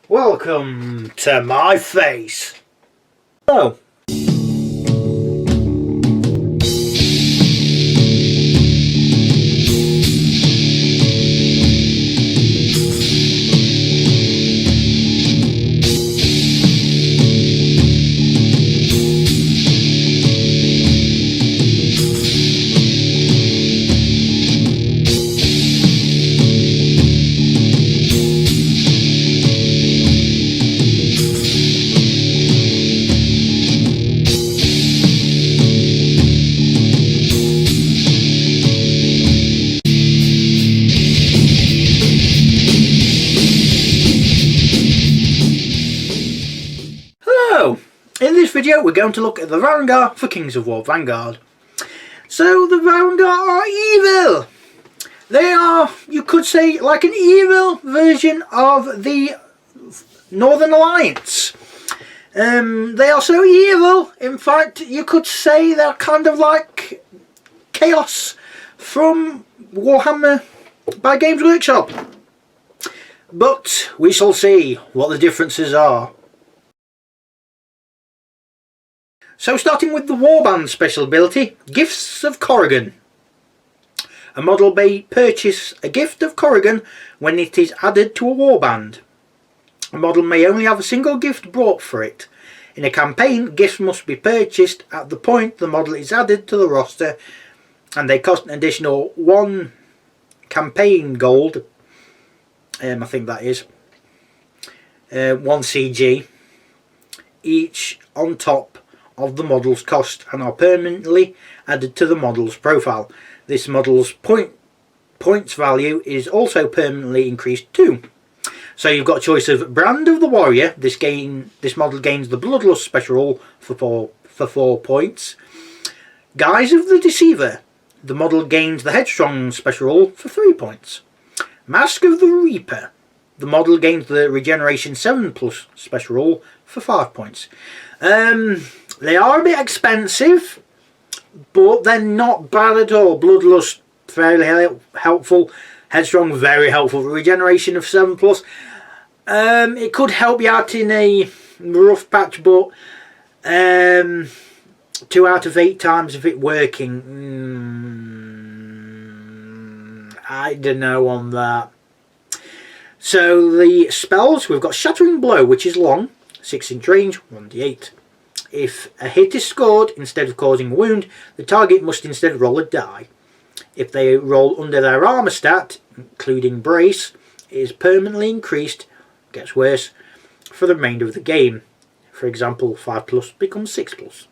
Welcome to my face. Hello. In this video we're going to look at the Varangur for Kings of War Vanguard. So the Varangur are evil. They are, you could say, like an evil version of the Northern Alliance. They are so evil, in fact you could say they're kind of like Chaos from Warhammer by Games Workshop. But we shall see what the differences are. So starting with the Warband special ability, Gifts of Corrigan. A model may purchase a Gift of Corrigan when it is added to a Warband. A model may only have a single gift brought for it. In a campaign, gifts must be purchased at the point the model is added to the roster, and they cost an additional 1 campaign gold, I think that is, 1 CG, each on top of the model's cost, and are permanently added to the model's profile. This model's points value is also permanently increased too. So you've got a choice of Brand of the Warrior. This model gains the Bloodlust special rule for 4 points. Guise of the Deceiver. The model gains the Headstrong special rule for 3 points. Mask of the Reaper. The model gains the Regeneration 7+ special rule for 5 points. They are a bit expensive, but they're not bad at all. Bloodlust, fairly helpful. Headstrong, very helpful. Regeneration of 7+. It could help you out in a rough patch, but 2 out of 8 times of it working, I don't know on that. So the spells, we've got Shattering Blow, which is long, 6-inch range, 1d8. If a hit is scored, instead of causing a wound, the target must instead roll a die. If they roll under their armor stat, including brace, it is permanently increased, gets worse, for the remainder of the game. For example, 5+ becomes 6+.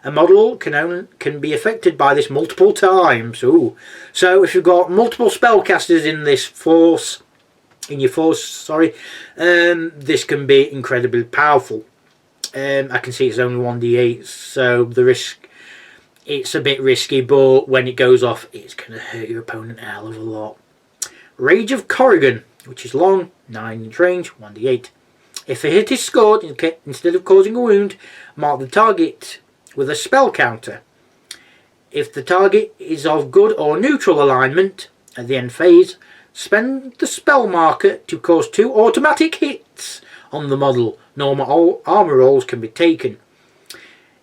A model can be affected by this multiple times. Ooh. So if you've got multiple spellcasters in this force, this can be incredibly powerful. I can see it's only 1d8, so the risk, it's a bit risky, but when it goes off, it's going to hurt your opponent a hell of a lot. Rage of Corrigan, which is long, 9-inch range, 1d8. If a hit is scored, instead of causing a wound, mark the target with a spell counter. If the target is of good or neutral alignment at the end phase, spend the spell marker to cause 2 automatic hits on the model. Normal armor rolls can be taken.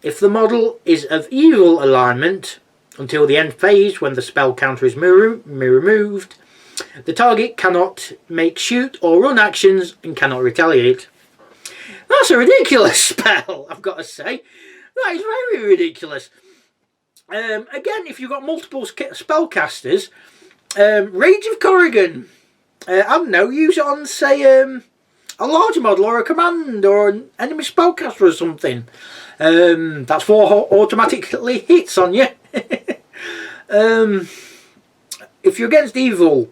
If the model is of evil alignment until the end phase, when the spell counter is removed, the target cannot make shoot or run actions and cannot retaliate. That's a ridiculous spell, I've got to say. That is very ridiculous. Again, if you've got multiple spellcasters, Rage of Corrigan, I don't know, use it on, say, a larger model or a command or an enemy spellcaster or something. That's 4 automatically hits on you. If you're against evil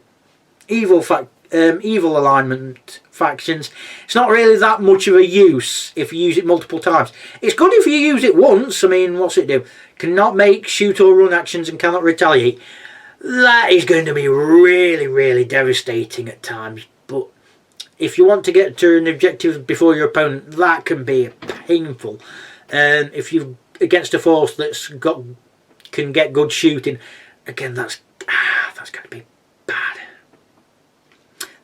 alignment factions, it's not really that much of a use if you use it multiple times. It's good if you use it once. I mean, what's it do? Cannot make shoot or run actions and cannot retaliate. That is going to be really, really devastating at times. But if you want to get to an objective before your opponent, that can be painful. If you're against a force can get good shooting, again, that's going to be bad.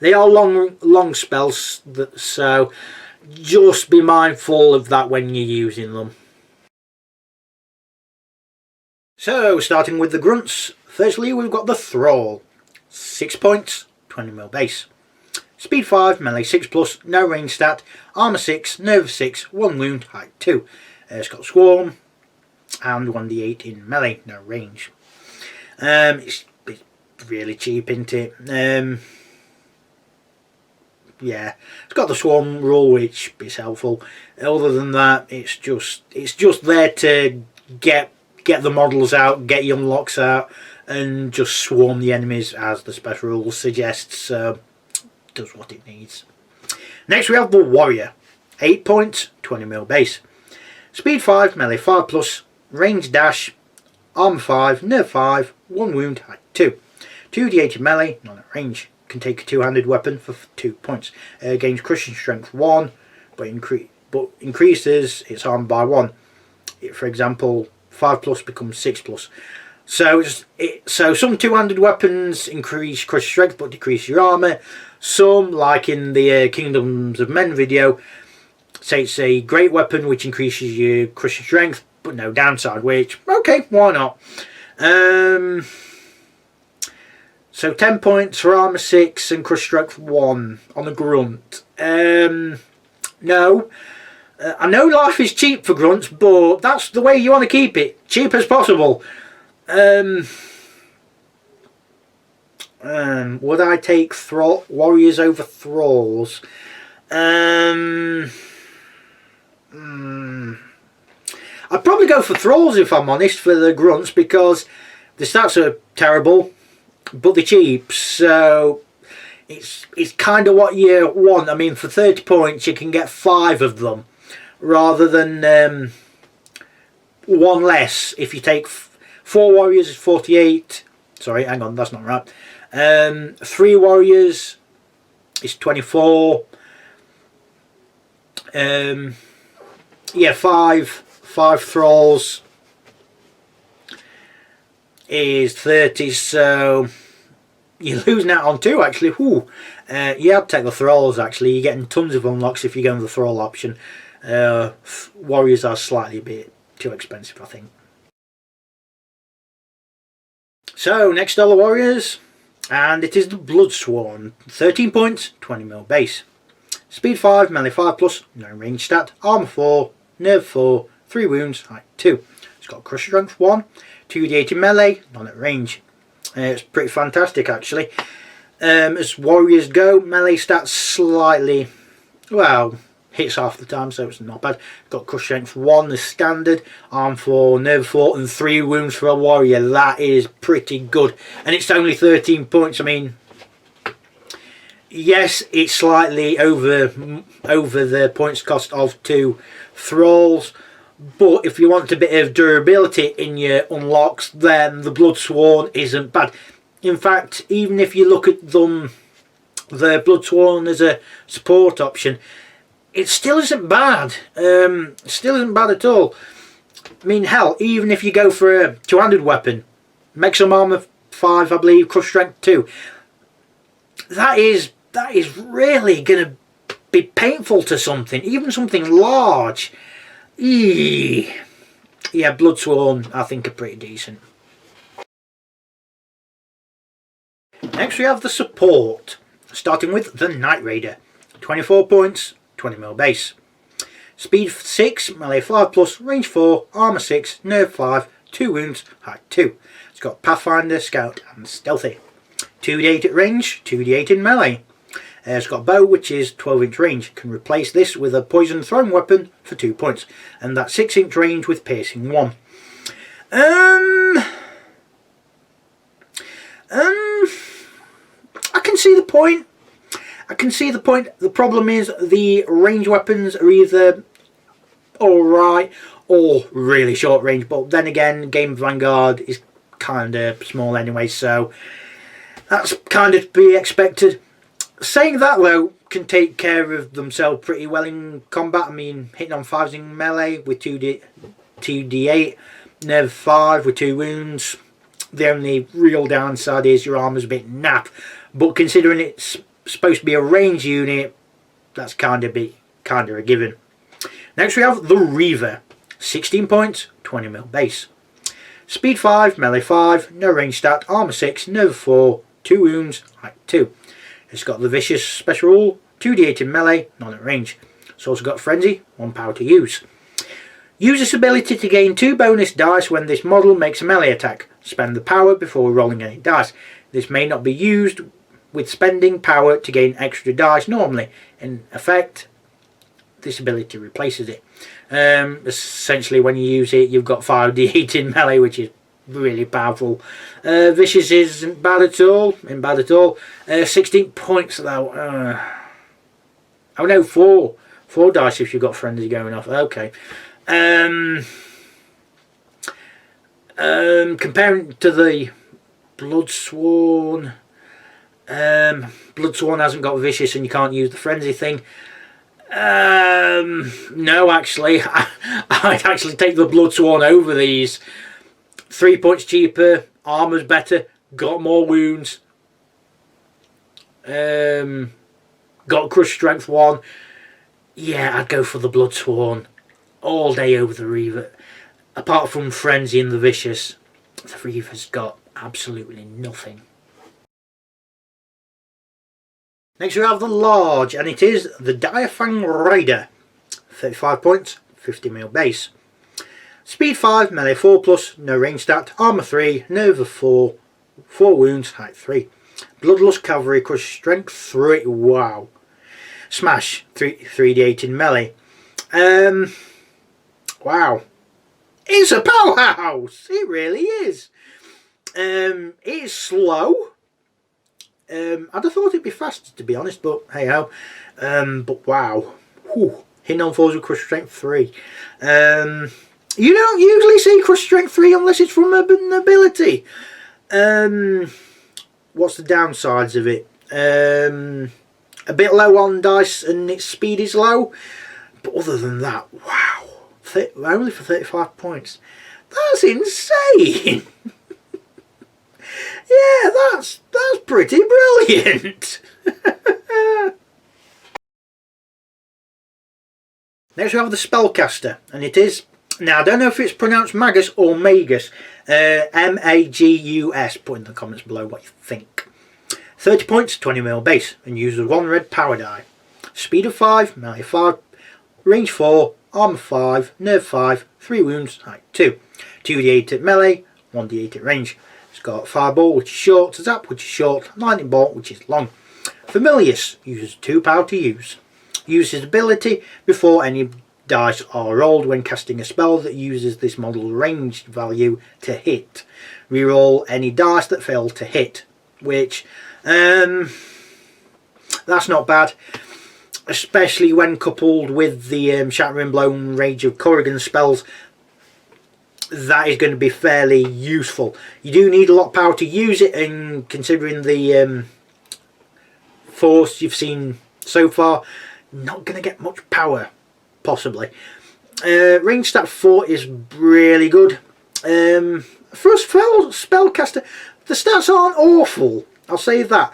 They are long spells, so just be mindful of that when you're using them. So, starting with the grunts, firstly we've got the Thrall. 6 points, 20mm base. Speed 5, melee 6+, no range stat, armour 6, nerve 6, 1 wound, height 2. It's got Swarm and 1d8 in melee, no range. It's really cheap, isn't it? Yeah, it's got the Swarm rule, which is helpful. Other than that, it's just there to get the models out, get your unlocks out, and just swarm the enemies as the special rule suggests. So does what it needs. Next we have the Warrior. 8 points, 20mm base. Speed 5, melee 5+, range dash, armor 5, nerve 5, 1 wound, height 2. 2d8 in melee, not at range. Can take a two-handed weapon for 2 points. Gains crushing strength 1, but increases its armor by 1. For example, 5+ becomes 6+. So some two-handed weapons increase crushing strength but decrease your armor. Some, like in the Kingdoms of Men video, say it's a great weapon which increases your crushing strength but no downside, which, okay, why not? So 10 points for armor 6 and crushing strength 1 on a Grunt. No. I know life is cheap for grunts, but that's the way you want to keep it. Cheap as possible. Would I take warriors over thralls? I'd probably go for thralls if I'm honest, for the grunts, because the stats are terrible, but they're cheap, so it's kind of what you want. I mean, for 30 points you can get 5 of them, rather than 1 less. If you take 4 warriors is 48. Sorry, hang on, that's not right. 3 warriors is 24. Yeah, 5 thralls is 30, so you're losing out on 2 actually. Whew. Yeah, I'd take the thralls actually. You're getting tons of unlocks if you go with the thrall option. Warriors are slightly a bit too expensive, I think. So next are the warriors, and it is the Bloodsworn. 13 points, 20mm base. Speed 5, melee 5+, no range stat, armor 4, nerve 4, 3 wounds, height 2. It's got crush strength 1, 2d8 in melee, not at range. It's pretty fantastic actually. As warriors go, melee stats slightly, well, hits half the time, so it's not bad. Got crush strength 1 as standard, arm 4, nerve 4, and 3 wounds for a warrior. That is pretty good, and it's only 13 points. I mean, yes, it's slightly over the points cost of 2 thralls, but if you want a bit of durability in your unlocks, then the Bloodsworn isn't bad. In fact, even if you look at them, the Bloodsworn as a support option, it still isn't bad. Still isn't bad at all. I mean, hell, even if you go for a two-handed weapon, make some armor 5, I believe, crush strength 2. That is really going to be painful to something, even something large. Eee. Yeah, Bloodsworn I think are pretty decent. Next we have the support, starting with the Night Raider. 24 points, 20mm base. Speed 6, melee 5+, range 4, armor 6, nerve 5, 2 wounds, height 2. It's got Pathfinder, Scout and Stealthy. 2d8 at range, 2d8 in melee. It's got bow, which is 12-inch range. Can replace this with a poison thrown weapon for 2 points, and that's 6-inch range with piercing 1. I can see the point. The problem is the range weapons are either alright or really short range, but then again, game of Vanguard is kind of small anyway, so that's kind of to be expected. Saying that though, can take care of themselves pretty well in combat. I mean, hitting on 5s in melee with 2d8, nerve 5 with 2 wounds. The only real downside is your armor's a bit naff, but considering it's supposed to be a range unit, that's kind of a given. Next we have the Reaver. 16 points, 20mm base. Speed 5, melee 5, no range stat, armor 6, nerve 4, 2 wounds, height 2. It's got the Vicious special rule, 2d8 in melee, none at range. It's also got Frenzy, 1 power to use. Use this ability to gain 2 bonus dice when this model makes a melee attack. Spend the power before rolling any dice. This may not be used with spending power to gain extra dice normally. In effect, this ability replaces it. Essentially, when you use it, you've got 5d8 in melee, which is really powerful. Vicious isn't bad at all. 16 points though. Oh no, 4 dice if you've got frenzy going off. Okay. Comparing to the Bloodsworn, Bloodsworn hasn't got Vicious and you can't use the frenzy thing. No, actually, I'd actually take the Bloodsworn over these. 3 points cheaper, armor's better, got more wounds, got crush strength 1. Yeah, I'd go for the Bloodsworn all day over the Reaver. Apart from Frenzy and the Vicious, the Reaver's got absolutely nothing. Next we have the Large, and it is the Direfang Rider. 35 points, 50mm base. Speed 5, melee 4 plus, no range stat, armor 3, nerve 4, 4 wounds, height 3. Bloodlust Cavalry, crush strength 3, wow. Smash, 3d8 in melee. Wow. It's a powerhouse! It really is. It's slow. I'd have thought it'd be faster, to be honest, but hey ho. But wow. Whew. Hitting on 4s with crush strength 3. You don't usually see crush strength 3 unless it's from an ability. What's the downsides of it? A bit low on dice and its speed is low. But other than that, wow. Only for 35 points. That's insane. Yeah, that's pretty brilliant. Next we have the Spellcaster, and it is, now I don't know if it's pronounced Magus or Magus, M-A-G-U-S, put in the comments below what you think. 30 points, 20mm base, and uses 1 red power die. Speed of 5, melee 5, range 4, armor 5, nerve 5, 3 wounds, height 2. 2d8 at melee, 1d8 at range. It's got Fireball, which is short, Zap, which is short, Lightning Bolt, which is long. Familius uses 2 power to use. Uses ability before any dice are rolled when casting a spell that uses this model's range value to hit. Reroll any dice that fail to hit, which that's not bad, especially when coupled with the Shattering Blow and Rage of Corrigan spells. That is going to be fairly useful. You do need a lot of power to use it, and considering the force you've seen so far, not going to get much power, possibly. Range stat 4 is really good. For a spellcaster, the stats aren't awful, I'll say that.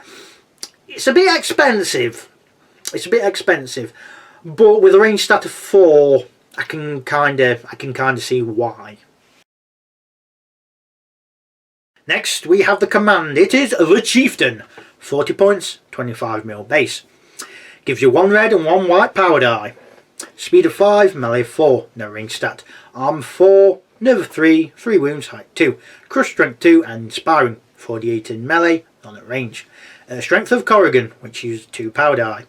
It's a bit expensive. But with a range stat of 4, I can kind of see why. Next we have the command. It is the Chieftain. 40 points, 25mm base. Gives you 1 red and 1 white power die. Speed of 5, melee 4, no range stat. Arm 4, nerve 3, 3 wounds, height 2. Crush strength 2 and inspiring. 48 in melee, none at range. Strength of Corrigan, which uses 2 power die.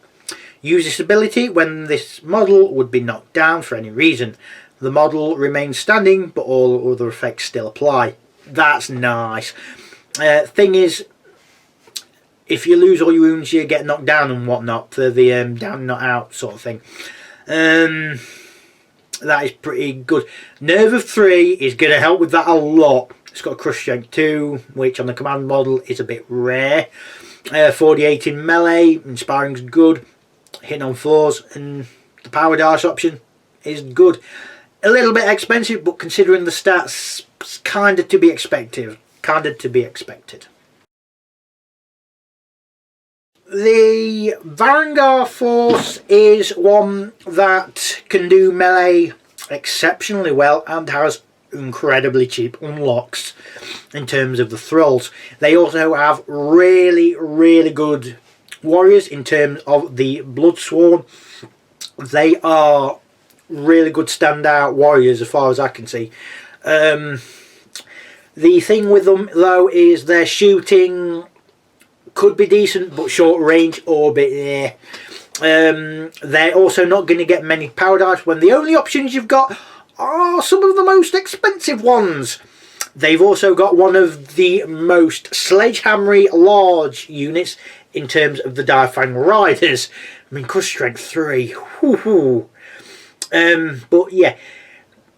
Use this ability when this model would be knocked down for any reason. The model remains standing, but all other effects still apply. That's nice. Thing is, if you lose all your wounds, you get knocked down and whatnot for the down not out sort of thing. That is pretty good. Nerve of 3 is going to help with that a lot. It's got a crush strength 2, which on the command model is a bit rare. 48 in melee, inspiring's good. Hitting on 4s, and the power dice option is good. A little bit expensive, but considering the stats, kind of to be expected. the Varangur force is one that can do melee exceptionally well and has incredibly cheap unlocks in terms of the thralls. They also have really good warriors in terms of the Bloodsworn. They are really good standout warriors as far as I can see. The thing with them though is their shooting could be decent, but short range or bit they're also not going to get many power dice when the only options you've got are some of the most expensive ones. They've also got one of the most sledgehammery large units in terms of the Direfang Riders. I mean, cause strength 3. But yeah,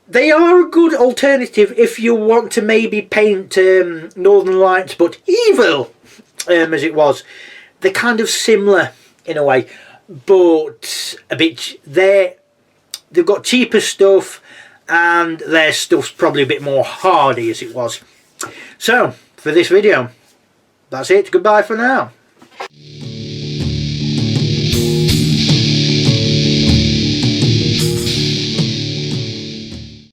they are a good alternative if you want to maybe paint Northern Lights but evil, as it was. They're kind of similar in a way, but a bit. They've got cheaper stuff, and their stuff's probably a bit more hardy as it was. So for this video, that's it. Goodbye for now.